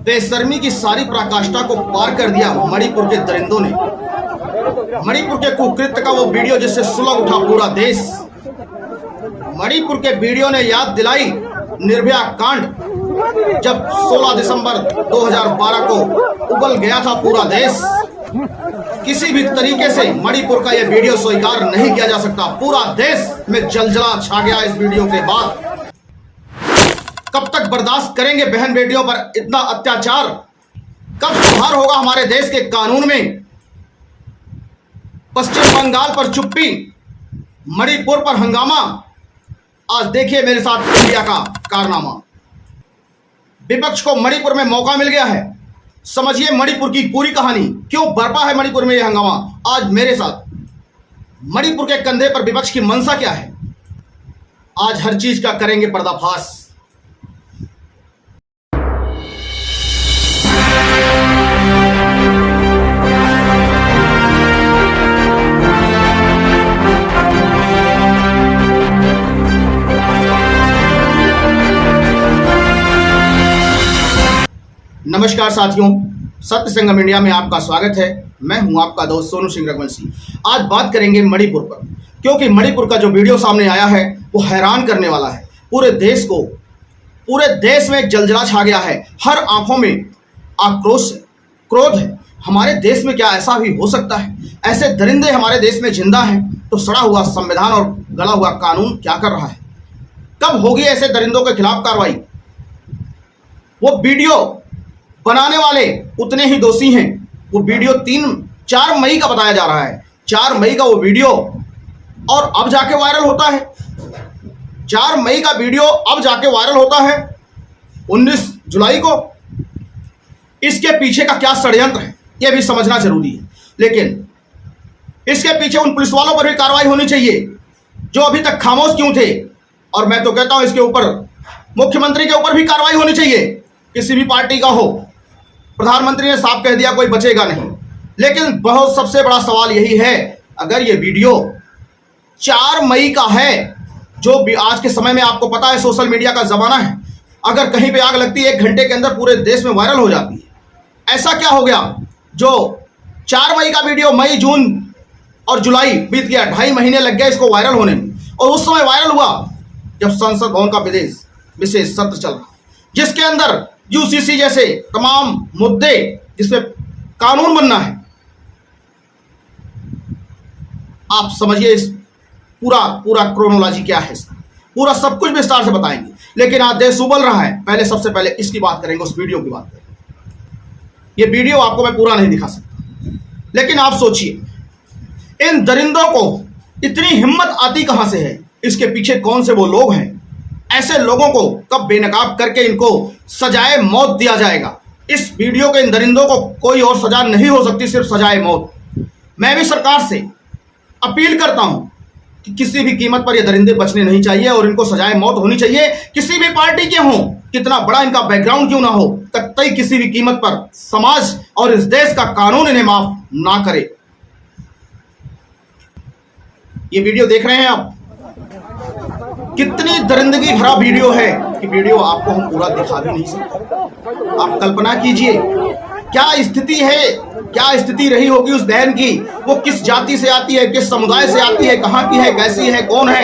बेशर्मी की सारी पराकाष्ठा को पार कर दिया मणिपुर के दरिंदों ने। मणिपुर के कुकृत्य का वो वीडियो जिससे सुलग उठा पूरा देश। मणिपुर के वीडियो ने याद दिलाई निर्भया कांड, जब 16 दिसंबर 2012 को उबल गया था पूरा देश। किसी भी तरीके से मणिपुर का यह वीडियो स्वीकार नहीं किया जा सकता। पूरा देश में जलजला छा गया इस वीडियो के बाद। कब तक बर्दाश्त करेंगे बहन बेटियों पर इतना अत्याचार? कब सुधार होगा हमारे देश के कानून में? पश्चिम बंगाल पर चुप्पी, मणिपुर पर हंगामा। आज देखिए मेरे साथ इंडिया का कारनामा। विपक्ष को मणिपुर में मौका मिल गया है। समझिए मणिपुर की पूरी कहानी, क्यों बरपा है मणिपुर में यह हंगामा। आज मेरे साथ मणिपुर के कंधे पर विपक्ष की मंशा क्या है, आज हर चीज का करेंगे पर्दाफाश। नमस्कार साथियों, सत्य संगम इंडिया में आपका स्वागत है। मैं हूं आपका दोस्त सोनू सिंह रघुवंशी। आज बात करेंगे मणिपुर पर, क्योंकि मणिपुर का जो वीडियो सामने आया है वो हैरान करने वाला है। पूरे देश में जलजला छा गया है। हर आंखों में आक्रोश है, क्रोध है। हमारे देश में क्या ऐसा भी हो सकता है? ऐसे दरिंदे हमारे देश में जिंदा हैं तो सड़ा हुआ संविधान और गला हुआ कानून क्या कर रहा है? कब होगी ऐसे दरिंदों के खिलाफ कार्रवाई? वो वीडियो बनाने वाले उतने ही दोषी हैं। वो वीडियो 4 मई का बताया जा रहा है। 4 मई का वो वीडियो, और अब जाके वायरल होता है। 4 मई का वीडियो अब जाके वायरल होता है 19 जुलाई को। इसके पीछे का क्या षड्यंत्र है ये भी समझना जरूरी है। लेकिन इसके पीछे उन पुलिस वालों पर भी कार्रवाई होनी चाहिए जो अभी तक खामोश क्यों थे। और मैं तो कहता हूं इसके ऊपर मुख्यमंत्री के ऊपर भी कार्रवाई होनी चाहिए, किसी भी पार्टी का हो। प्रधानमंत्री ने साफ कह दिया कोई बचेगा नहीं। लेकिन बहुत सबसे बड़ा सवाल यही है, अगर ये वीडियो 4 मई का है, जो भी आज के समय में आपको पता है सोशल मीडिया का जमाना है, अगर कहीं पे आग लगती है 1 घंटे के अंदर पूरे देश में वायरल हो जाती है। ऐसा क्या हो गया जो 4 मई का वीडियो, मई, जून और जुलाई बीत गया, 2.5 महीने लग गए इसको वायरल होने में। और उस समय वायरल हुआ जब संसद भवन का विशेष सत्र चल रहा, जिसके अंदर यूसीसी जैसे तमाम मुद्दे जिसमें कानून बनना है। आप समझिए इस पूरा क्रोनोलॉजी क्या है इसका, पूरा सब कुछ विस्तार से बताएंगे। लेकिन आज देश उबल रहा है। पहले सबसे पहले इसकी बात करेंगे, उस वीडियो की बात करेंगे। ये वीडियो आपको मैं पूरा नहीं दिखा सकता, लेकिन आप सोचिए इन दरिंदों को इतनी हिम्मत आती कहां से है? इसके पीछे कौन से वो लोग हैं? ऐसे लोगों को कब बेनकाब करके इनको सजाए मौत दिया जाएगा? इस वीडियो के इन दरिंदों को कोई और सजा नहीं हो सकती, सिर्फ सजाए मौत। मैं भी सरकार से अपील करता हूं कि किसी भी कीमत पर ये दरिंदे बचने नहीं चाहिए और इनको सजाए मौत होनी चाहिए। किसी भी पार्टी के हों, कितना बड़ा इनका बैकग्राउंड क्यों ना हो, कतई किसी भी कीमत पर समाज और इस देश का कानून इन्हें माफ ना करे। ये वीडियो देख रहे हैं आप, कितनी दरिंदगी भरा वीडियो है कि वीडियो आपको हम पूरा दिखा भी नहीं सकते। आप कल्पना कीजिए क्या स्थिति है, क्या स्थिति रही होगी उस बहन की। वो किस जाति से आती है, किस समुदाय से आती है, कहां की है, कैसी है, कौन है,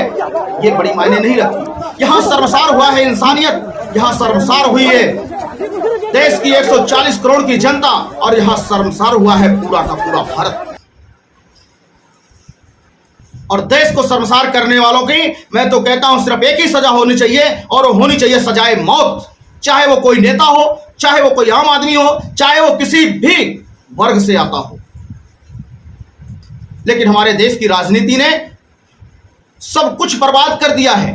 ये बड़ी मायने नहीं रखती। यहां शर्मसार हुआ है इंसानियत, यहां शर्मसार हुई है देश की 140 करोड़ की जनता, और यहां शर्मसार हुआ है पूरा का पूरा भारत। और देश को शर्मसार करने वालों की मैं तो कहता हूं सिर्फ एक ही सजा होनी चाहिए, और वो होनी चाहिए सजाए मौत। चाहे वो कोई नेता हो, चाहे वो कोई आम आदमी हो, चाहे वो किसी भी वर्ग से आता हो। लेकिन हमारे देश की राजनीति ने सब कुछ बर्बाद कर दिया है,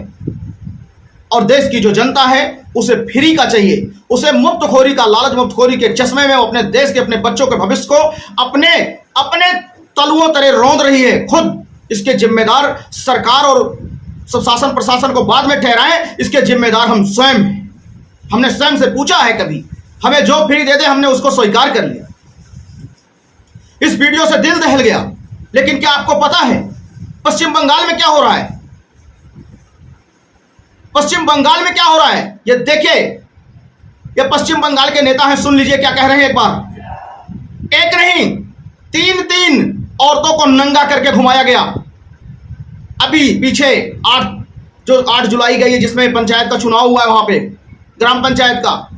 और देश की जो जनता है उसे फ्री का चाहिए, उसे मुफ्तखोरी का, लालच मुफ्तखोरी के चश्मे में वो अपने देश के, अपने बच्चों के भविष्य को अपने तलुओं तरह रौंद रही है। खुद इसके जिम्मेदार सरकार और सब शासन प्रशासन को बाद में ठहराएं, इसके जिम्मेदार हम स्वयं हैं। हमने स्वयं से पूछा है कभी, हमें जो फ्री दे दे हमने उसको स्वीकार कर लिया। इस वीडियो से दिल दहल गया। लेकिन क्या आपको पता है पश्चिम बंगाल में क्या हो रहा है? पश्चिम बंगाल में क्या हो रहा है ये देखिए। ये पश्चिम बंगाल के नेता हैं, सुन लीजिए क्या कह रहे हैं एक बार। एक नहीं, तीन औरतों को नंगा करके घुमाया गया। अभी पीछे 8 जुलाई गई है, जिसमें पंचायत का चुनाव हुआ है, वहां पे ग्राम पंचायत का।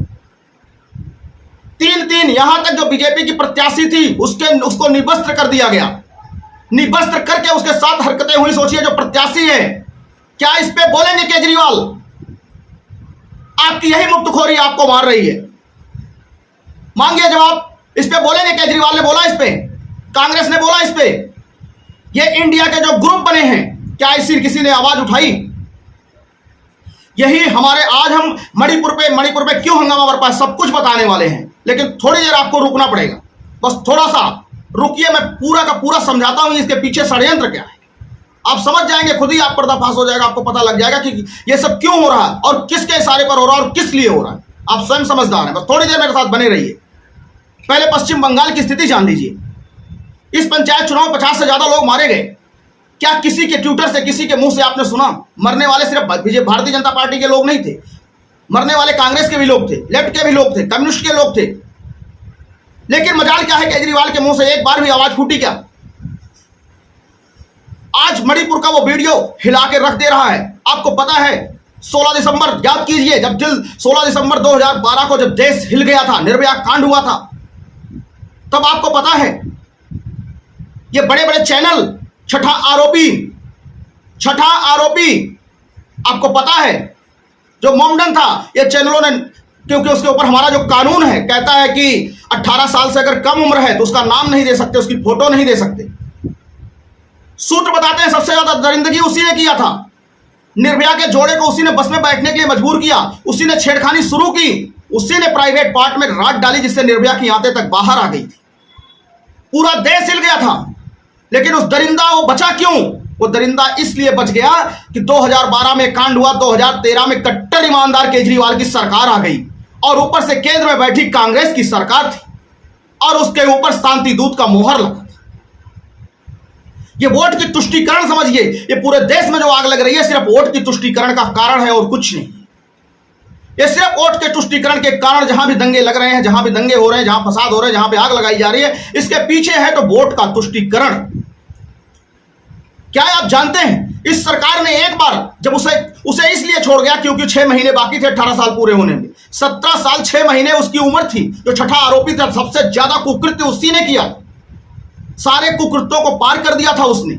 तीन यहां तक जो बीजेपी की प्रत्याशी थी उसको निवस्त्र कर दिया गया। निवस्त्र करके उसके साथ हरकतें हुई। सोचिए, जो प्रत्याशी है, क्या इस पे बोलेंगे केजरीवाल? आपकी यही मुफ्तखोरी आपको मार रही है। मांगिए जवाब। इस पे बोलेंगे? केजरीवाल ने बोला इस पे, कांग्रेस ने बोला इस पे, ये इंडिया के जो ग्रुप बने हैं, क्या इसी किसी ने आवाज उठाई? यही हमारे आज हम मणिपुर पे क्यों हंगामा बरपा, सब कुछ बताने वाले हैं, लेकिन थोड़ी देर आपको रुकना पड़ेगा। बस थोड़ा सा रुकिए, मैं पूरा का पूरा समझाता हूं इसके पीछे षड्यंत्र क्या है। आप समझ जाएंगे, खुद ही आप पर्दाफाश हो जाएगा, आपको पता लग जाएगा कि यह सब क्यों हो रहा है और किसके इशारे पर हो रहा है और किस लिए हो रहा है। आप स्वयं समझदार हैं। बस थोड़ी देर मेरे साथ बने रहिए। पहले पश्चिम बंगाल की स्थिति जान लीजिए। इस पंचायत चुनाव में 50 से ज्यादा लोग मारे गए। क्या किसी के ट्विटर से, किसी के मुंह से आपने सुना? मरने वाले सिर्फ भारतीय जनता पार्टी के लोग नहीं थे, मरने वाले कांग्रेस के भी लोग थे, लेफ्ट के भी लोग थे, कम्युनिस्ट के लोग थे। लेकिन मजाल क्या है, केजरीवाल के मुंह से एक बार भी आवाज फूटी क्या? आज मणिपुर का वो वीडियो हिला के रख दे रहा है। आपको पता है 16 दिसंबर, याद कीजिए, जब 16 दिसंबर 2012 को जब देश हिल गया था, निर्भया कांड हुआ था, तब आपको पता है ये बड़े बड़े चैनल, छठा आरोपी आपको पता है जो मोमडन था, ये चैनलों ने, क्योंकि उसके ऊपर हमारा जो कानून है कहता है कि 18 साल से अगर कम उम्र है तो उसका नाम नहीं दे सकते, उसकी फोटो नहीं दे सकते। सूत्र बताते हैं सबसे ज्यादा दरिंदगी उसी ने किया था। निर्भया के जोड़े को उसी ने बस में बैठने के लिए मजबूर किया, उसी ने छेड़खानी शुरू की, उसी ने प्राइवेट पार्ट में रात डाली, जिससे निर्भया की आंतें तक बाहर आ गई थी। पूरा देश हिल गया था। लेकिन उस दरिंदा वो बचा क्यों? वो दरिंदा इसलिए बच गया कि 2012 में कांड हुआ, 2013 में कट्टर ईमानदार केजरीवाल की सरकार आ गई और ऊपर से केंद्र में बैठी कांग्रेस की सरकार थी और उसके ऊपर शांति दूत का मोहर लगा था। ये वोट की तुष्टीकरण समझिए। ये पूरे देश में जो आग लग रही है सिर्फ वोट की तुष्टीकरण का कारण है और कुछ नहीं। ये सिर्फ वोट के तुष्टीकरण के कारण, जहां भी दंगे लग रहे हैं, जहां भी दंगे हो रहे हैं, जहां फसाद हो रहे हैं, जहां पे आग लगाई जा रही है, इसके पीछे है तो वोट का तुष्टीकरण। क्या आप जानते हैं इस सरकार ने एक बार जब उसे इसलिए छोड़ गया क्योंकि 6 महीने बाकी थे 18 साल पूरे होने में। 17 साल 6 महीने उसकी उम्र थी। जो छठा आरोपी था, सबसे ज्यादा कुकृत्य उसी ने किया, सारे कुकृत्यों को पार कर दिया था उसने।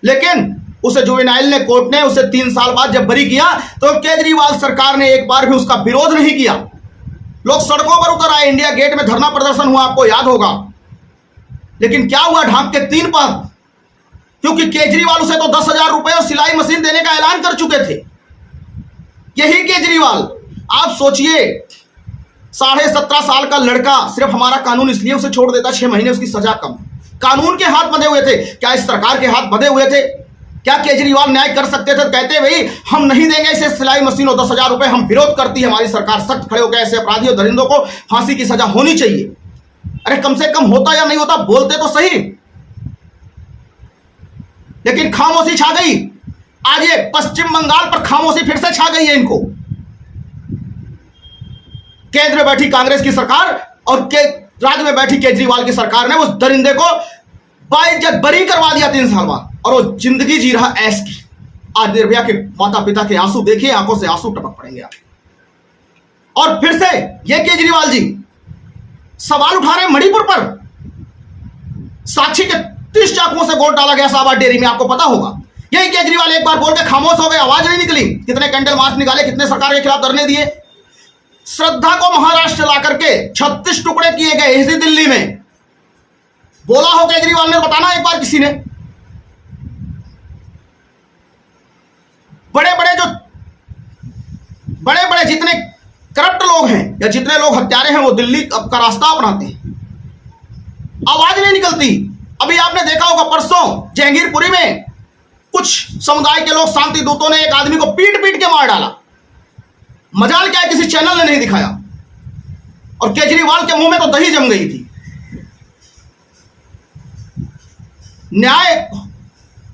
लेकिन उसे जुवेनाइल ने, कोर्ट ने उसे 3 साल बाद जब बरी किया तो केजरीवाल सरकार ने एक बार भी उसका विरोध नहीं किया। लोग सड़कों पर उतर आए, इंडिया गेट में धरना प्रदर्शन हुआ, आपको याद होगा। लेकिन क्या हुआ? ढांक के 3 पद, क्योंकि केजरीवाल उसे तो 10,000 रुपए और सिलाई मशीन देने का ऐलान कर चुके थे। यही केजरीवाल, आप सोचिए, 17.5 साल का लड़का, सिर्फ हमारा कानून इसलिए उसे छोड़ देता, 6 महीने उसकी सजा कम। कानून के हाथ बंधे हुए थे। क्या इस सरकार के हाथ बंधे हुए थे? क्या केजरीवाल न्याय कर सकते थे? कहते भाई हम नहीं देंगे इसे सिलाई मशीन और 10,000 रुपए, हम विरोध करती है हमारी सरकार, सख्त खड़े होकर ऐसे अपराधियों दरिंदों को फांसी की सजा होनी चाहिए। अरे कम से कम होता या नहीं होता, बोलते तो सही। लेकिन खामोशी छा गई। आज ये पश्चिम बंगाल पर खामोशी फिर से छा गई है इनको। केंद्र में बैठी कांग्रेस की सरकार और राज्य में बैठी केजरीवाल की सरकार ने उस दरिंदे को बाइज्जत बरी करवा दिया 3 साल बाद, और वो जिंदगी जी रहा ऐश की। आज निर्भया के माता पिता के आंसू देखिए, आंखों से आंसू टपक पड़ेंगे आप। और फिर से ये केजरीवाल जी सवाल उठा रहे मणिपुर पर। साक्षी के 30 चाकुओं से गोद डाला गया शाहबाद डेयरी में, आपको पता होगा। यही केजरीवाल एक बार बोल के खामोश हो गए, आवाज नहीं निकली। कितने कैंडल मार्च निकाले, कितने सरकार के खिलाफ धरने दिए। श्रद्धा को महाराष्ट्र ला करके 36 टुकड़े किए गए इसी दिल्ली में। बोला हो केजरीवाल ने, बताना एक बार किसी ने। बड़े बड़े जितने करप्ट लोग हैं या जितने लोग हत्यारे हैं वो दिल्ली का रास्ता अपनाते हैं, आवाज नहीं निकलती। अभी आपने देखा होगा परसों जहांगीरपुरी में कुछ समुदाय के लोग, शांति दूतों ने एक आदमी को पीट के मार डाला। मजाल क्या है, किसी चैनल ने नहीं दिखाया, और केजरीवाल के मुंह में तो दही जम गई थी। न्याय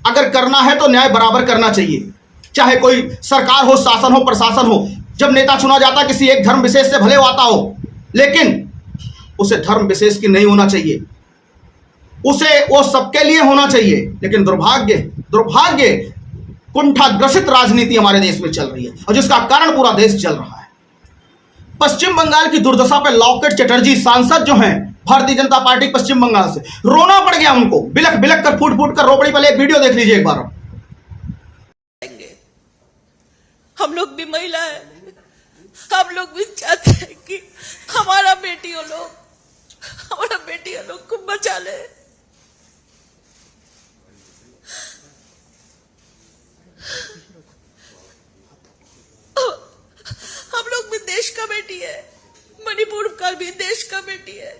अगर करना है तो न्याय बराबर करना चाहिए, चाहे कोई सरकार हो, शासन हो, प्रशासन हो। जब नेता चुना जाता किसी एक धर्म विशेष से, भले वो आता हो, लेकिन उसे धर्म विशेष की नहीं होना चाहिए, उसे वो सबके लिए होना चाहिए। लेकिन दुर्भाग्य दुर्भाग्य कुंठाग्रसित राजनीति हमारे देश में चल रही है और जिसका कारण पूरा देश चल रहा है। पश्चिम बंगाल की दुर्दशा पे लॉकेट चटर्जी सांसद जो हैं भारतीय जनता पार्टी पश्चिम बंगाल से, रोना पड़ गया उनको, बिलख बिलख कर फूट फूट कर रो पड़ी। पहले एक वीडियो देख लीजिए एक बार। हम लोग भी महिला है, हम लोग भी चाहते हैं कि हमारा बेटियों लोग को बचा ले। हम लोग भी देश का बेटी है, मणिपुर का भी देश का बेटी है।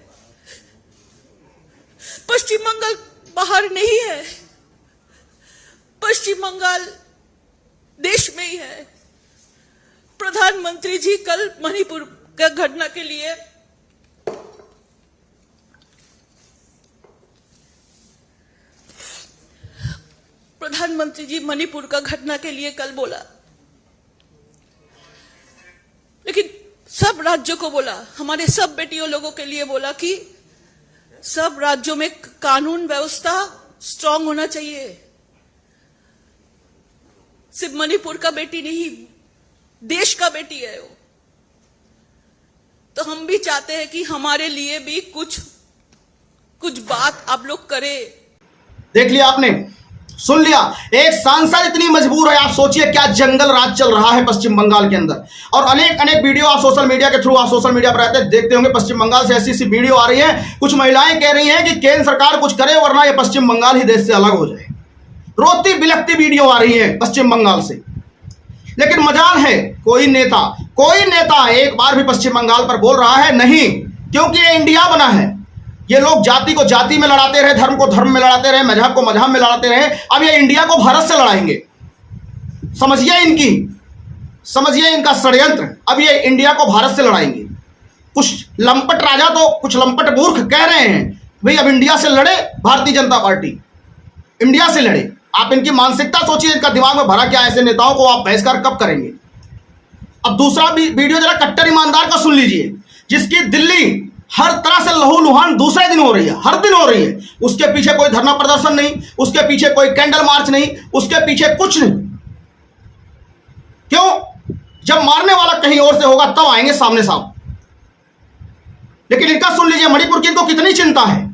पश्चिम बंगाल बाहर नहीं है, पश्चिम बंगाल देश में ही है। प्रधानमंत्री जी कल मणिपुर का घटना के लिए कल बोला, लेकिन सब राज्यों को बोला, हमारे सब बेटियों लोगों के लिए बोला कि सब राज्यों में कानून व्यवस्था स्ट्रांग होना चाहिए। सिर्फ मणिपुर का बेटी नहीं, देश का बेटी है वो। तो हम भी चाहते हैं कि हमारे लिए भी कुछ बात आप लोग करें। देख लिया आपने, सुन लिया, एक सांसद इतनी मजबूर है। आप सोचिए क्या जंगल राज चल रहा है पश्चिम बंगाल के अंदर। और अनेक अनेक वीडियो आप सोशल मीडिया के थ्रू, आप सोशल मीडिया पर रहते देखते होंगे, पश्चिम बंगाल से ऐसी ऐसी वीडियो आ रही है। कुछ महिलाएं कह रही हैं कि केंद्र सरकार कुछ करे वरना ये पश्चिम बंगाल ही देश से अलग हो जाए। रोती बिलखती वीडियो आ रही है पश्चिम बंगाल से। लेकिन मजाल है कोई नेता एक बार भी पश्चिम बंगाल पर बोल रहा है नहीं, क्योंकि ये इंडिया बना है। ये लोग जाति को जाति में लड़ाते रहे, धर्म को धर्म में लड़ाते रहे, मजहब को मजहब में लड़ाते रहे। अब ये इंडिया को भारत से लड़ाएंगे। समझिए इनका षड्यंत्र। अब ये इंडिया को भारत से लड़ाएंगे। कुछ लंपट राजा तो कुछ लंपट मूर्ख कह रहे हैं भाई अब इंडिया से लड़े भारतीय जनता पार्टी, इंडिया से लड़े। आप इनकी मानसिकता सोचिए, इनका दिमाग में भरा क्या। ऐसे नेताओं को आप बहिष्कार कब करेंगे? अब दूसरा वीडियो जरा कट्टर ईमानदार का सुन लीजिए, जिसकी दिल्ली हर तरह से लहूलुहान दूसरे दिन हो रही है, हर दिन हो रही है। उसके पीछे कोई धरना प्रदर्शन नहीं, उसके पीछे कोई कैंडल मार्च नहीं, उसके पीछे कुछ नहीं। क्यों? जब मारने वाला कहीं और से होगा तब आएंगे सामने साहब। लेकिन इनका सुन लीजिए, मणिपुर की इनको कितनी चिंता है।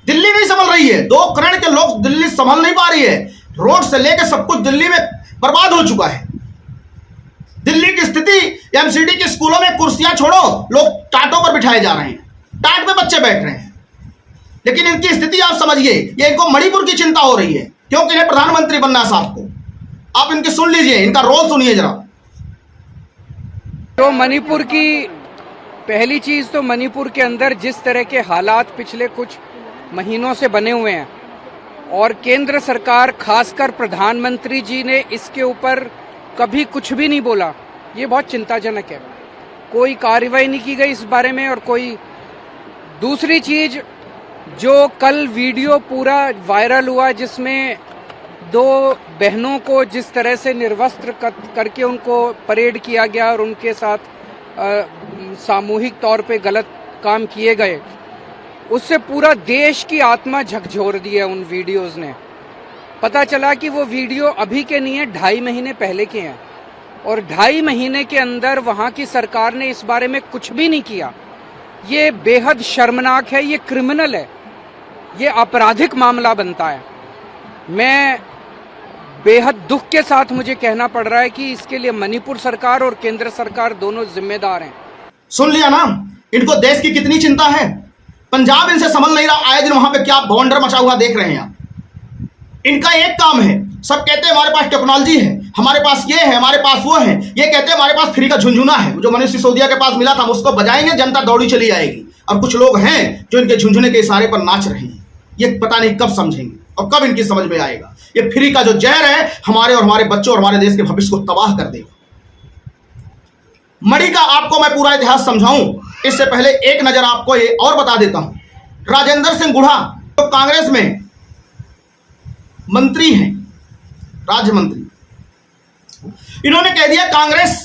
दिल्ली नहीं संभल रही है, 2 करोड़ के लोग दिल्ली संभल नहीं पा रही है। रोड से लेकर सब कुछ दिल्ली में बर्बाद हो चुका है। दिल्ली की स्थिति, एमसीडी के स्कूलों में कुर्सियां छोड़ो, लोग टाटों पर बिठाए जा रहे हैं, टाट पे बच्चे बैठ रहे हैं। लेकिन इनकी स्थिति आप समझिए, ये इनको मणिपुर की चिंता हो रही है, क्योंकि इन्हें प्रधानमंत्री बनना है साहब को। आप इनकी सुन लीजिए, इनका रोल सुनिए जरा। तो मणिपुर की पहली चीज तो मणिपुर के अंदर जिस तरह के हालात पिछले कुछ महीनों से बने हुए हैं और केंद्र सरकार खासकर प्रधानमंत्री जी ने इसके ऊपर कभी कुछ भी नहीं बोला, ये बहुत चिंताजनक है। कोई कार्रवाई नहीं की गई इस बारे में। और कोई दूसरी चीज, जो कल वीडियो पूरा वायरल हुआ जिसमें 2 बहनों को जिस तरह से निर्वस्त्र करके उनको परेड किया गया और उनके साथ सामूहिक तौर पे गलत काम किए गए, उससे पूरा देश की आत्मा झकझोर दी है उन वीडियोस ने। पता चला कि वो वीडियो अभी के नहीं है, 2.5 महीने पहले के हैं। और 2.5 महीने के अंदर वहां की सरकार ने इस बारे में कुछ भी नहीं किया। ये बेहद शर्मनाक है, ये क्रिमिनल है, ये आपराधिक मामला बनता है। मैं बेहद दुख के साथ मुझे कहना पड़ रहा है कि इसके लिए मणिपुर सरकार और केंद्र सरकार दोनों जिम्मेदार हैं। सुन लिया ना, इनको देश की कितनी चिंता है। पंजाब इनसे संभल नहीं रहा, आए दिन वहां पे क्या भवंडर मचा हुआ देख रहे हैं आप। इनका एक काम है, सब कहते हैं हमारे पास टेक्नोलॉजी है, हमारे पास ये है, हमारे पास वो है। ये कहते हैं हमारे पास फ्री का झुंझुना है, जो मनीष सिसोदिया के पास मिला था, उसको बजाएंगे, जनता दौड़ी चली जाएगी। और कुछ लोग हैं जो इनके झुंझुने के इशारे पर नाच रहे हैं। ये पता नहीं कब समझेंगे और कब इनकी समझ में आएगा। ये फ्री का जो जहर है हमारे और हमारे बच्चों और हमारे देश के भविष्य को तबाह कर देगा। मणि का आपको मैं पूरा इतिहास समझाऊं, इससे पहले एक नजर आपको ये और बता देता हूं। राजेंद्र सिंह गुढ़ा तो कांग्रेस में मंत्री हैं, राज्य मंत्री। इन्होंने कह दिया कांग्रेस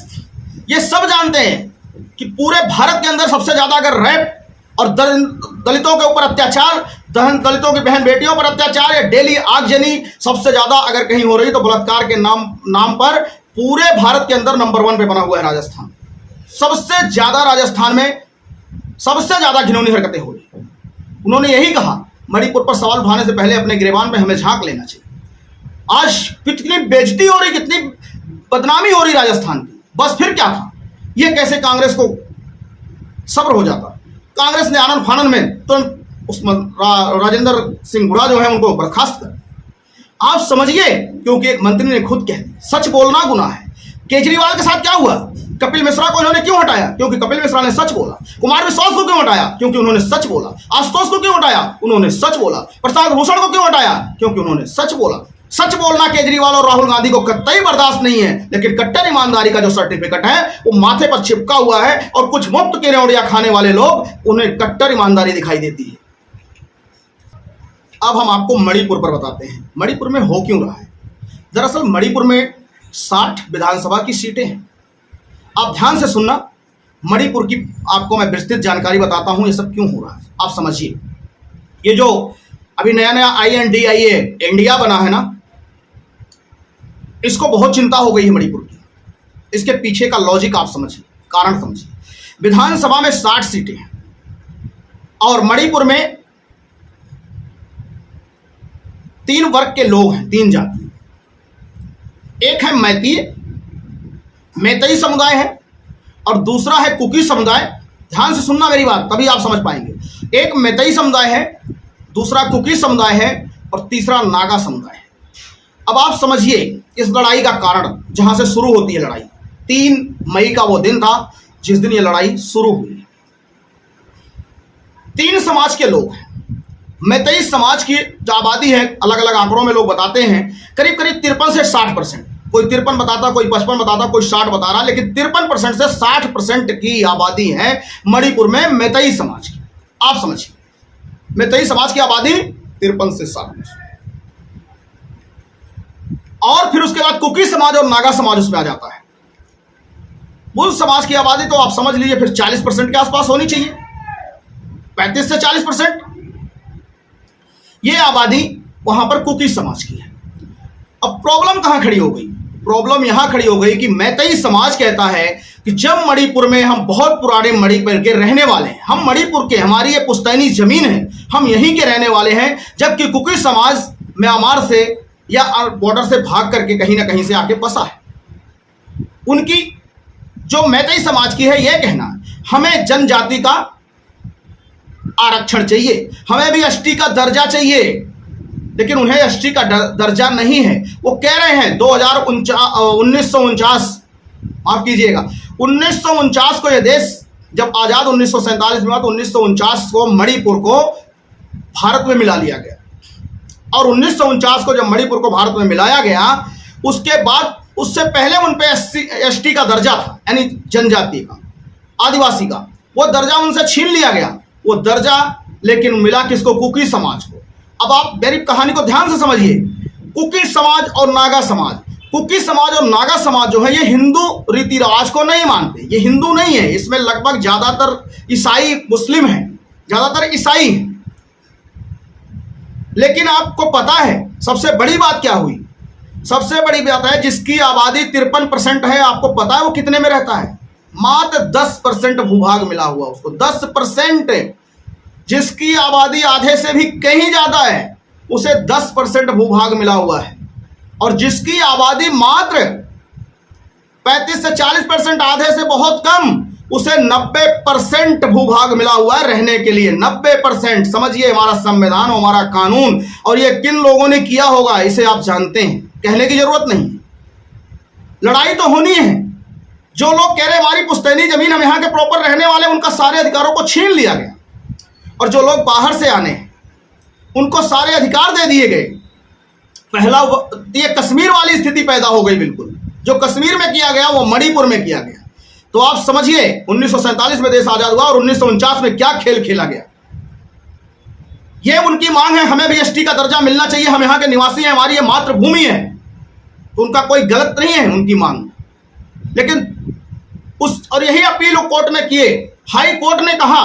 ये सब जानते हैं कि पूरे भारत के अंदर सबसे ज्यादा अगर रैप और दलितों के ऊपर अत्याचार, दलितों की बहन बेटियों पर अत्याचार या डेली आगजनी सबसे ज्यादा अगर कहीं हो रही तो बलात्कार के नाम पर पूरे भारत के अंदर नंबर 1 पे बना हुआ है राजस्थान। सबसे ज्यादा राजस्थान में सबसे ज्यादा घिनौनी हरकतें हो रही। उन्होंने यही कहा, मणिपुर पर सवाल उठाने से पहले अपने गिरेबान में हमें झांक लेना चाहिए। आज कितनी बेइज्जती हो रही, कितनी बदनामी हो रही राजस्थान की। बस फिर क्या था, ये कैसे कांग्रेस को सब्र हो जाता। कांग्रेस ने आनंद फानन में तुरंत उस राजेंद्र सिंह बुढ़ा जो है उनको बर्खास्त कर। आप समझिए, क्योंकि एक मंत्री ने खुद कह दिया सच बोलना गुनाह है। केजरीवाल के साथ क्या हुआ, कपिल मिश्रा को इन्होंने क्यों हटाया, क्योंकि कपिल मिश्रा ने सच बोला। कुमार विश्वास को क्यों हटाया, क्योंकि उन्होंने सच बोला। आशुतोष को क्यों हटाया, उन्होंने सच बोला। प्रशांत भूषण को क्यों हटाया, क्योंकि उन्होंने सच बोला। सच बोलना केजरीवाल और राहुल गांधी को कतई बर्दाश्त नहीं है, लेकिन कट्टर ईमानदारी का जो सर्टिफिकेट है वो माथे पर चिपका हुआ है और कुछ मुफ्त के रेवड़िया खाने वाले लोग उन्हें कट्टर ईमानदारी दिखाई देती है। अब हम आपको मणिपुर पर बताते हैं, मणिपुर में हो क्यों रहा है। दरअसल मणिपुर में 60 विधानसभा की सीटें हैं। आप ध्यान से सुनना, मणिपुर की आपको मैं विस्तृत जानकारी बताता हूं, ये सब क्यों हो रहा है आप समझिए। ये जो अभी नया नया INDIA इंडिया बना है ना, इसको बहुत चिंता हो गई है मणिपुर की। इसके पीछे का लॉजिक आप समझिए, कारण समझिए। विधानसभा में 60 सीटें हैं और मणिपुर में 3 वर्ग के लोग हैं, 3 जाति। एक है मैतेई समुदाय है और दूसरा है कुकी समुदाय। ध्यान से सुनना मेरी बात, तभी आप समझ पाएंगे। एक मैतेई समुदाय है, दूसरा कुकी समुदाय है और तीसरा नागा समुदाय है। अब आप समझिए इस लड़ाई का कारण, जहां से शुरू होती है लड़ाई। 3 मई का वो दिन था जिस दिन ये लड़ाई शुरू हुई। 3 समाज के लोग हैं। मैतेई समाज की जो आबादी है, अलग अलग आंकड़ों में लोग बताते हैं करीब करीब 53 से 60%। कोई 53 बताता, कोई 55 बताता, कोई 60 बता रहा, लेकिन 53% से 60% की आबादी है मणिपुर में मैतेई समाज की। आप समझिए, मैतेई समाज की आबादी 53 से 60%। और फिर उसके बाद कुकी समाज और नागा समाज उसमें आ जाता है। बुल समाज की आबादी तो आप समझ लीजिए फिर 40% के आसपास होनी चाहिए, 35 से 40%। ये आबादी वहां पर कुकी समाज की है। अब प्रॉब्लम कहां खड़ी हो गई, प्रॉब्लम यहां खड़ी हो गई कि मैतेई समाज कहता है कि जब मणिपुर में हम बहुत पुराने मणिपुर के रहने वाले हैं, हम मणिपुर के, हमारी ये पुश्तैनी जमीन है, हम यहीं के रहने वाले हैं, जबकि कुकी समाज म्यांमार से या बॉर्डर से भाग करके कहीं ना कहीं से आके बसा है। उनकी जो मैतेई समाज की है यह कहना, हमें जनजाति का आरक्षण चाहिए, हमें भी एसटी का दर्जा चाहिए, लेकिन उन्हें एसटी का दर्जा नहीं है। वो कह रहे हैं 1949 माफ कीजिएगा 1949 को यह देश जब आजाद 1947 में हुआ तो 1949 को मणिपुर को भारत में मिला लिया गया। और 1949 को जब मणिपुर को भारत में मिलाया गया, उसके बाद उससे पहले उन पे एसटी का दर्जा था, यानी जनजाति का, आदिवासी का, वो दर्जा उनसे छीन लिया गया। वो दर्जा लेकिन मिला किसको, कुकी समाज को। अब आप मेरी कहानी को ध्यान से समझिए। कुकी समाज और नागा समाज, कुकी समाज और नागा समाज जो है ये हिंदू रीति रिवाज को नहीं मानते, ये हिंदू नहीं है। इसमें लगभग ज्यादातर ईसाई मुस्लिम हैं, ज्यादातर ईसाई हैं। लेकिन आपको पता है सबसे बड़ी बात क्या हुई, सबसे बड़ी बात है जिसकी आबादी 53% है, आपको पता है वो कितने में रहता है, मात्र 10% भूभाग मिला हुआ उसको, 10%। जिसकी आबादी आधे से भी कहीं ज्यादा है उसे 10% भूभाग मिला हुआ है, और जिसकी आबादी मात्र 35 से 40%, आधे से बहुत कम, उसे 90% भूभाग मिला हुआ है रहने के लिए। 90%। समझिए हमारा संविधान, हमारा कानून, और ये किन लोगों ने किया होगा इसे आप जानते हैं, कहने की जरूरत नहीं। लड़ाई तो होनी है। जो लोग कह रहे हमारी पुश्तैनी जमीन, हम यहाँ के प्रॉपर रहने वाले, उनका सारे अधिकारों को छीन लिया गया, और जो लोग बाहर से आने हैं उनको सारे अधिकार दे दिए गए। पहला ये कश्मीर वाली स्थिति पैदा हो गई बिल्कुल। जो कश्मीर में किया गया वो मणिपुर में किया गया। तो आप समझिए 1947 में देश आजाद हुआ और 1949 में क्या खेल खेला गया। ये उनकी मांग है, हमें भी एसटी का दर्जा मिलना चाहिए, हम यहाँ के निवासी हैं, हमारी ये मातृभूमि है। तो उनका कोई गलत नहीं है उनकी मांग, लेकिन और यही अपील वो कोर्ट में किए। हाई कोर्ट ने कहा,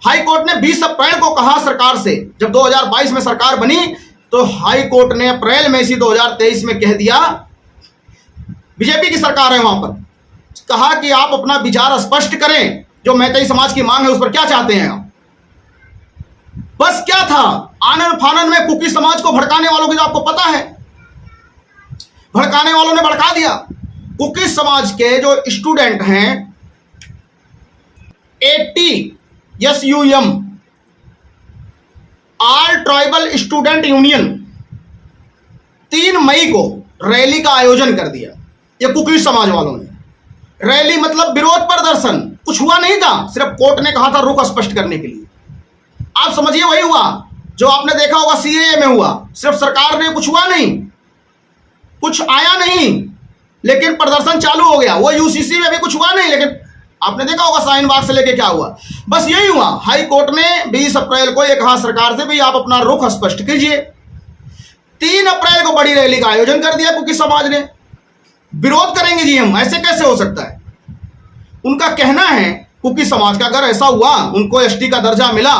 हाई कोर्ट ने 20 अप्रैल को कहा सरकार से, जब 2022 में सरकार बनी तो हाई कोर्ट ने अप्रैल में इसी 2023 में कह दिया, बीजेपी की सरकार है वहां पर, कहा कि आप अपना विचार स्पष्ट करें, जो मैतेई समाज की मांग है उस पर क्या चाहते हैं आप। बस क्या था, आनन फानन में कुकी समाज को भड़काने वालों की, आपको पता है, भड़काने वालों ने भड़का दिया। कुकी समाज के जो स्टूडेंट हैं 80 SUM all tribal student union 3 मई को रैली का आयोजन कर दिया। ये कुकी समाज वालों ने रैली मतलब विरोध प्रदर्शन, कुछ हुआ नहीं था, सिर्फ कोर्ट ने कहा था रुख स्पष्ट करने के लिए। आप समझिए वही हुआ जो आपने देखा होगा CAA में हुआ, सिर्फ सरकार ने, कुछ हुआ नहीं, कुछ आया नहीं, लेकिन प्रदर्शन चालू हो गया। वो UCC में भी कुछ हुआ नहीं, लेकिन आपने देखा होगा शाहीन बाग से लेके क्या हुआ। बस यही हुआ। हाई कोर्ट ने 20 अप्रैल को ये कहा सरकार से, भाई आप अपना रुख स्पष्ट कीजिए। 3 अप्रैल को बड़ी रैली का आयोजन कर दिया कुकी समाज ने, विरोध करेंगे जी हम, ऐसे कैसे हो सकता है। उनका कहना है कुकी समाज का, अगर ऐसा हुआ उनको ST का दर्जा मिला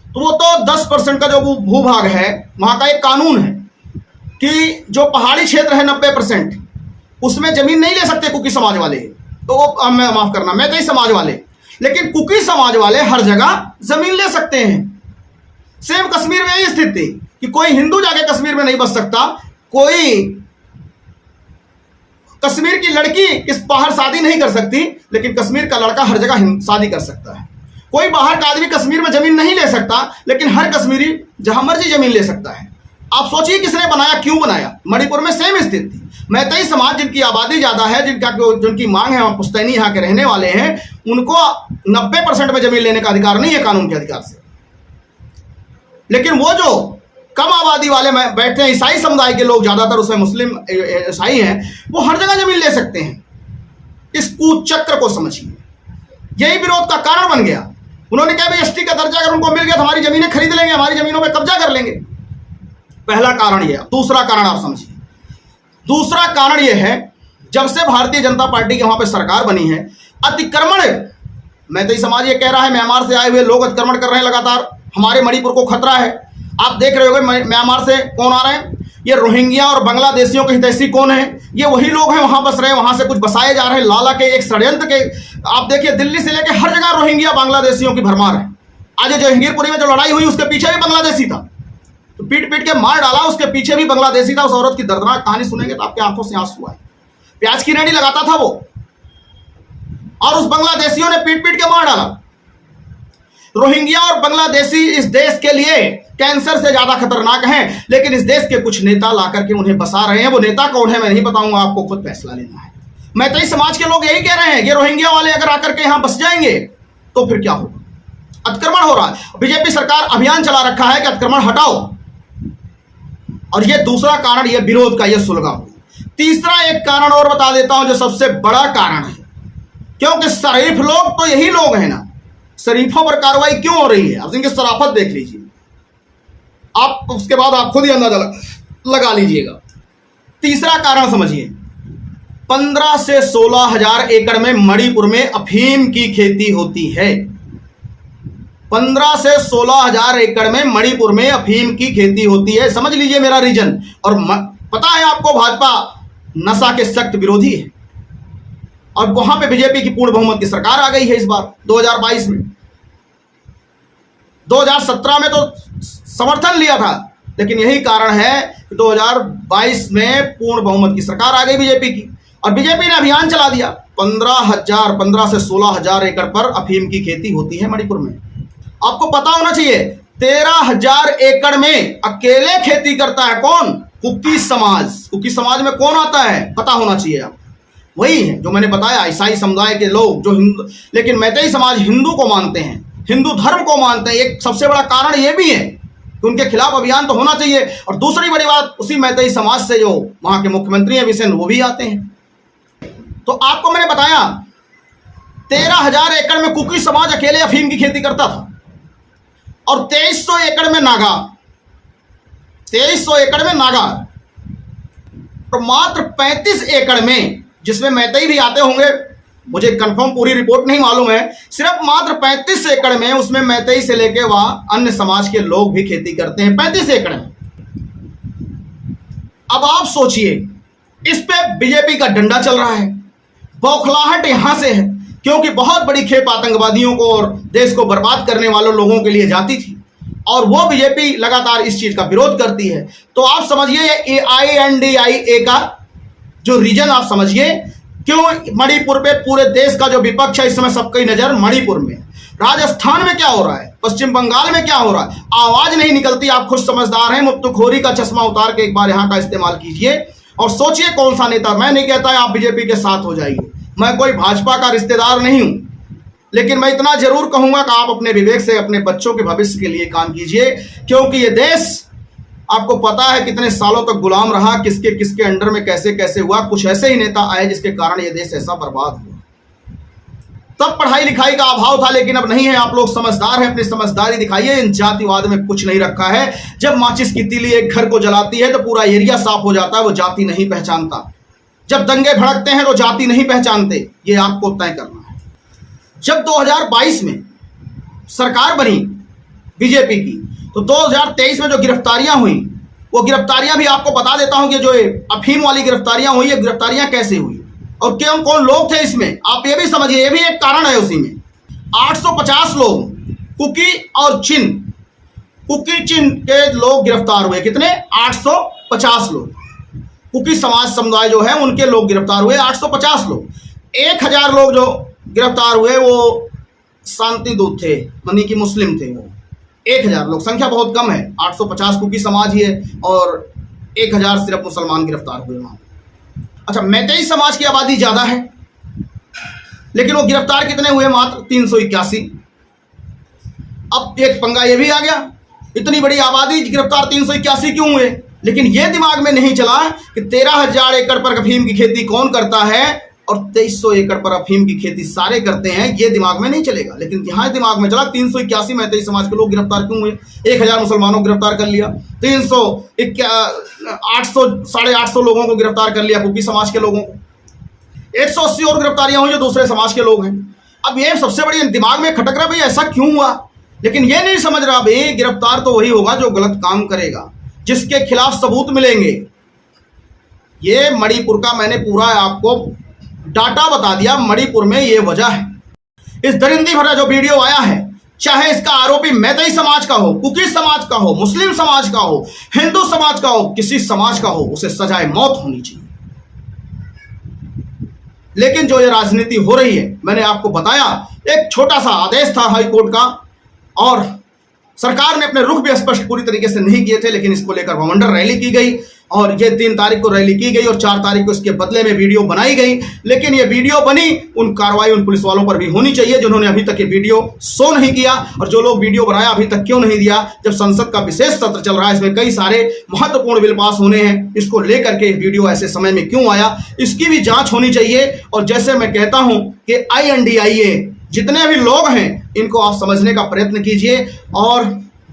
तो वो तो 10% का जो भूभाग है वहां का एक कानून है कि जो पहाड़ी क्षेत्र है 90% उसमें जमीन नहीं ले सकते कुकी समाज वाले, तो वो माफ करना मैतेई समाज वाले, लेकिन कुकी समाज वाले हर जगह जमीन ले सकते हैं। सेम कश्मीर में यही स्थिति थी कि कोई हिंदू जाके कश्मीर में नहीं बस सकता, कोई कश्मीर की लड़की इस बाहर शादी नहीं कर सकती, लेकिन कश्मीर का लड़का हर जगह शादी कर सकता है। कोई बाहर का आदमी कश्मीर में जमीन नहीं ले सकता, लेकिन हर कश्मीरी जहां मर्जी जमीन ले सकता है। आप सोचिए किसने बनाया, क्यों बनाया। मणिपुर में सेम स्थिति थी। मैतेई समाज जिनकी आबादी ज्यादा है, जिनकी मांग है, पुश्तैनी यहाँ के रहने वाले हैं, उनको 90% में जमीन लेने का अधिकार नहीं है कानून के अधिकार से। लेकिन वो जो कम आबादी वाले में बैठते हैं, ईसाई समुदाय के लोग, ज्यादातर उसमें मुस्लिम ईसाई हैं, वो हर जगह जमीन ले सकते हैं। इस कुचक्र को समझिए, यही विरोध का कारण बन गया। उन्होंने कहा भाई ST का दर्जा अगर उनको मिल गया तो हमारी जमीनें खरीद लेंगे, हमारी जमीनों पर कब्जा कर लेंगे। पहला कारण यह। दूसरा कारण आप समझिए, दूसरा कारण यह है, जब से भारतीय जनता पार्टी की वहां पर सरकार बनी है, अतिक्रमण, मैतेई समाज ये कह रहा है म्यांमार से आए हुए लोग अतिक्रमण कर रहे हैं लगातार, हमारे मणिपुर को खतरा है। आप देख रहे होंगे म्यांमार से कौन आ रहे हैं, ये रोहिंग्या और बांग्लादेशियों के हितैषी कौन है, ये वही लोग हैं, वहां बस रहे हैं, वहां से कुछ बसाए जा रहे हैं। लाला के एक षड्यंत्र के, आप देखिए दिल्ली से लेकर हर जगह रोहिंग्या बांग्लादेशियों की भरमार है। आज जो जहांगीरपुरी में जो लड़ाई हुई उसके पीछे भी बांग्लादेशी था, तो पीट पीट के मार डाला, उसके पीछे भी बांग्लादेशी था। उस औरत की दर्दनाक कहानी सुनेंगे तो आपकी आंखों से आंसू आए। प्याज की रेहड़ी लगाता था वो, और उस बांग्लादेशियों ने पीट पीट के मार डाला। रोहिंग्या और बांग्लादेशी इस देश के लिए कैंसर से ज्यादा खतरनाक हैं, लेकिन इस देश के कुछ नेता ला करके उन्हें बसा रहे हैं। वो नेता कौन है मैं नहीं बताऊंगा, आपको खुद फैसला लेना है। मैतेई समाज के लोग यही कह रहे हैं, ये रोहिंग्या वाले अगर आकर के यहां बस जाएंगे तो फिर क्या होगा। अतिक्रमण हो रहा है, बीजेपी सरकार अभियान चला रखा है कि अतिक्रमण हटाओ, और ये दूसरा कारण, ये विरोध का, ये सुलगाव। तीसरा एक कारण और बता देता हूं जो सबसे बड़ा कारण है, क्योंकि शरीफ लोग तो यही लोग हैं ना। शरीफों पर कार्रवाई क्यों हो रही है, आप इनकी शराफत देख लीजिए, आप उसके बाद आप खुद ही अंदाजा लगा लीजिएगा। तीसरा कारण समझिए, 15 से 16 हजार एकड़ में मणिपुर में अफीम की खेती होती है। 15 से 16 हजार एकड़ में मणिपुर में अफीम की खेती होती है, समझ लीजिए मेरा रीजन। और पता है आपको, भाजपा नशा के सख्त विरोधी है, और वहां पे बीजेपी की पूर्ण बहुमत की सरकार आ गई है इस बार 2022 में। 2017 में तो समर्थन लिया था, लेकिन यही कारण है कि 2022 में पूर्ण बहुमत की सरकार आ गई बीजेपी की, और बीजेपी ने अभियान चला दिया। 15 से 16 हजार एकड़ पर अफीम की खेती होती है मणिपुर में। आपको पता होना चाहिए, 13,000 एकड़ में अकेले खेती करता है कौन, कुकी समाज। कुकी समाज में कौन आता है पता होना चाहिए आप, वही है जो मैंने बताया, ईसाई समुदाय के लोग जो हिंदू, लेकिन मैतेई समाज हिंदू को मानते हैं, हिंदू धर्म को मानते हैं। एक सबसे बड़ा कारण ये भी है कि उनके खिलाफ अभियान तो होना चाहिए। और दूसरी बड़ी बात, उसी मैतेई समाज से जो वहां के मुख्यमंत्री हैं बिसेन, वो भी आते हैं। तो आपको मैंने बताया 13,000 एकड़ में कुकी समाज अकेले अफीम की खेती करता था, और 2300 एकड़ में नागा, 2300 एकड़ में नागा, और मात्र 35 एकड़ में, जिसमें मैतेई भी आते होंगे, मुझे कंफर्म पूरी रिपोर्ट नहीं मालूम है, सिर्फ मात्र 35 एकड़ में, उसमें मैतेई से लेके वहां अन्य समाज के लोग भी खेती करते हैं 35 एकड़ में। अब आप सोचिए, इस पे बीजेपी का डंडा चल रहा है। बौखलाहट यहां से है क्योंकि बहुत बड़ी खेप आतंकवादियों को और देश को बर्बाद करने वालों लोगों के लिए जाती थी और वो बीजेपी लगातार इस चीज का विरोध करती है। तो आप समझिए ये INDIA का जो रीजन आप समझिए, क्यों मणिपुर पे पूरे देश का जो विपक्ष है इस समय सबकी नजर मणिपुर में। राजस्थान में क्या हो रहा है, पश्चिम बंगाल में क्या हो रहा है, आवाज नहीं निकलती। आप खुद समझदार हैं, मुफ्तखोरी का चश्मा उतार के एक बार यहां का इस्तेमाल कीजिए और सोचिए कौन सा नेता। मैं नहीं कहता है आप बीजेपी के साथ हो जाइए, मैं कोई भाजपा का रिश्तेदार नहीं हूं, लेकिन मैं इतना जरूर कहूंगा कि आप अपने विवेक से अपने बच्चों के भविष्य के लिए काम कीजिए, क्योंकि ये देश आपको पता है कितने सालों तक गुलाम रहा, किसके किसके अंडर में कैसे कैसे हुआ। कुछ ऐसे ही नेता आए जिसके कारण ये देश ऐसा बर्बाद हुआ। तब पढ़ाई लिखाई का अभाव था, लेकिन अब नहीं है। आप लोग समझदार हैं, अपनी समझदारी दिखाइए। इन जातिवाद में कुछ नहीं रखा है। जब माचिस की तीली एक घर को जलाती है तो पूरा एरिया साफ हो जाता है, वो जाति नहीं पहचानता। जब दंगे भड़कते हैं तो जाति नहीं पहचानते, ये आपको तय करना है। जब 2022 में सरकार बनी बीजेपी की, तो 2023 में जो गिरफ्तारियां हुई, वो गिरफ्तारियां भी आपको बता देता हूं कि जो अफीम वाली गिरफ्तारियां हुई, ये गिरफ्तारियां कैसे हुई और कौन कौन लोग थे इसमें, आप ये भी समझिए। ये भी एक कारण है उसी में। 850 लोग कुकी और चिन, कुकी चिन के लोग गिरफ्तार हुए। कितने? 850 लोग। कुकी समाज समुदाय जो है उनके लोग गिरफ्तार हुए 850 लोग। 1000 लोग जो गिरफ्तार हुए वो शांति दूत थे, यानी कि मुस्लिम थे। वो 1000 लोग, संख्या बहुत कम है। 850 कुकी समाज ही है और 1000 सिर्फ मुसलमान गिरफ्तार हुए वहां। अच्छा, मैतेई समाज की आबादी ज्यादा है, लेकिन वो गिरफ्तार कितने हुए? मात्र 381। अब एक पंगा ये भी आ गया, इतनी बड़ी आबादी गिरफ्तार 381 क्यों हुए? लेकिन ये दिमाग में नहीं चला कि 13,000 एकड़ पर अफीम की खेती कौन करता है और 2300 एकड़ पर अफीम की खेती सारे करते हैं। ये दिमाग में नहीं चलेगा, लेकिन यहाँ दिमाग में चला 381 मैतेई समाज के लोग गिरफ्तार क्यों हुए। 1000 मुसलमानों को गिरफ्तार कर लिया, 850 लोगों को गिरफ्तार कर लिया, कुकी समाज के लोगों को। 180 और गिरफ्तारियां हुई जो दूसरे समाज के लोग हैं। अब ये सबसे बड़ी दिमाग में खटक रहा भाई ऐसा क्यों हुआ, लेकिन ये नहीं समझ रहा भाई गिरफ्तार तो वही होगा जो गलत काम करेगा, जिसके खिलाफ सबूत मिलेंगे। ये मणिपुर का मैंने पूरा आपको डाटा बता दिया। मणिपुर में ये वजह है। इस दरिंदी भरा जो वीडियो आया है, चाहे इसका आरोपी मैतेई समाज का हो, कुकी समाज का हो, मुस्लिम समाज का हो, हिंदू समाज का हो, किसी समाज का हो, उसे सजाए मौत होनी चाहिए। लेकिन जो ये राजनीति हो रही है, मैंने आपको बताया, एक छोटा सा आदेश था हाई कोर्ट का और सरकार ने अपने रुख भी स्पष्ट पूरी तरीके से नहीं किए थे, लेकिन इसको लेकर बवंडर रैली की गई और ये 3 तारीख को रैली की गई और 4 तारीख को इसके बदले में वीडियो बनाई गई। लेकिन ये वीडियो बनी, उन कार्रवाई उन पुलिस वालों पर भी होनी चाहिए जिन्होंने अभी तक ये वीडियो शो नहीं किया, और जो लोग वीडियो बनाया अभी तक क्यों नहीं दिया। जब संसद का विशेष सत्र चल रहा है, इसमें कई सारे महत्वपूर्ण बिल पास होने हैं, इसको लेकर के वीडियो ऐसे समय में क्यों आया, इसकी भी जांच होनी चाहिए। और जैसे मैं कहता हूं कि INDIA जितने भी लोग हैं इनको आप समझने का प्रयत्न कीजिए। और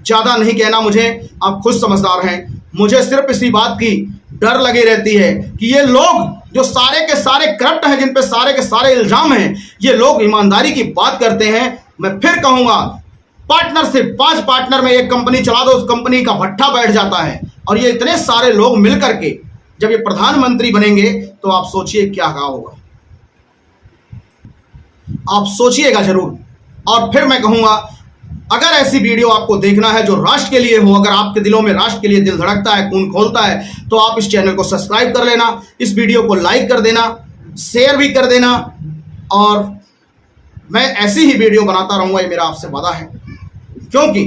ज्यादा नहीं कहना मुझे, आप खुद समझदार हैं। मुझे सिर्फ इसी बात की डर लगी रहती है कि ये लोग जो सारे के सारे करप्ट हैं, जिन पे सारे के सारे इल्जाम हैं, ये लोग ईमानदारी की बात करते हैं। मैं फिर कहूंगा, पार्टनरशिप, 5 पार्टनर में एक कंपनी चला दो, उस कंपनी का भट्ठा बैठ जाता है। और ये इतने सारे लोग मिलकर के जब ये प्रधानमंत्री बनेंगे तो आप सोचिए क्या होगा, आप सोचिएगा जरूर। और फिर मैं कहूंगा, अगर ऐसी वीडियो आपको देखना है जो राष्ट्र के लिए हो, अगर आपके दिलों में राष्ट्र के लिए दिल धड़कता है, खून खोलता है, तो आप इस चैनल को सब्सक्राइब कर लेना, इस वीडियो को लाइक कर देना, शेयर भी कर देना। और मैं ऐसी ही वीडियो बनाता रहूंगा, ये मेरा आपसे वादा है, क्योंकि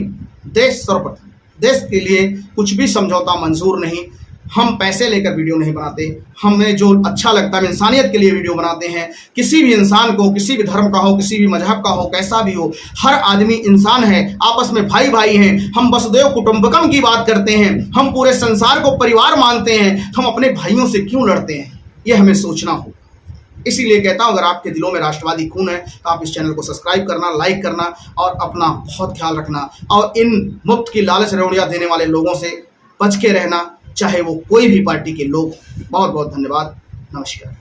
देश सर्वप्रथम, देश के लिए कुछ भी समझौता मंजूर नहीं। हम पैसे लेकर वीडियो नहीं बनाते, हमें जो अच्छा लगता है, हम इंसानियत के लिए वीडियो बनाते हैं। किसी भी इंसान को, किसी भी धर्म का हो, किसी भी मजहब का हो, कैसा भी हो, हर आदमी इंसान है, आपस में भाई भाई हैं। हम वसुधैव कुटुंबकम की बात करते हैं, हम पूरे संसार को परिवार मानते हैं, हम अपने भाइयों से क्यों लड़ते हैं, ये हमें सोचना हो। इसीलिए कहता हूं, अगर आपके दिलों में राष्ट्रवादी खून है तो आप इस चैनल को सब्सक्राइब करना, लाइक करना और अपना बहुत ख्याल रखना। और इन मुफ्त की लालच रेवड़ियां देने वाले लोगों से बच के रहना, चाहे वो कोई भी पार्टी के लोग। बहुत बहुत धन्यवाद, नमस्कार।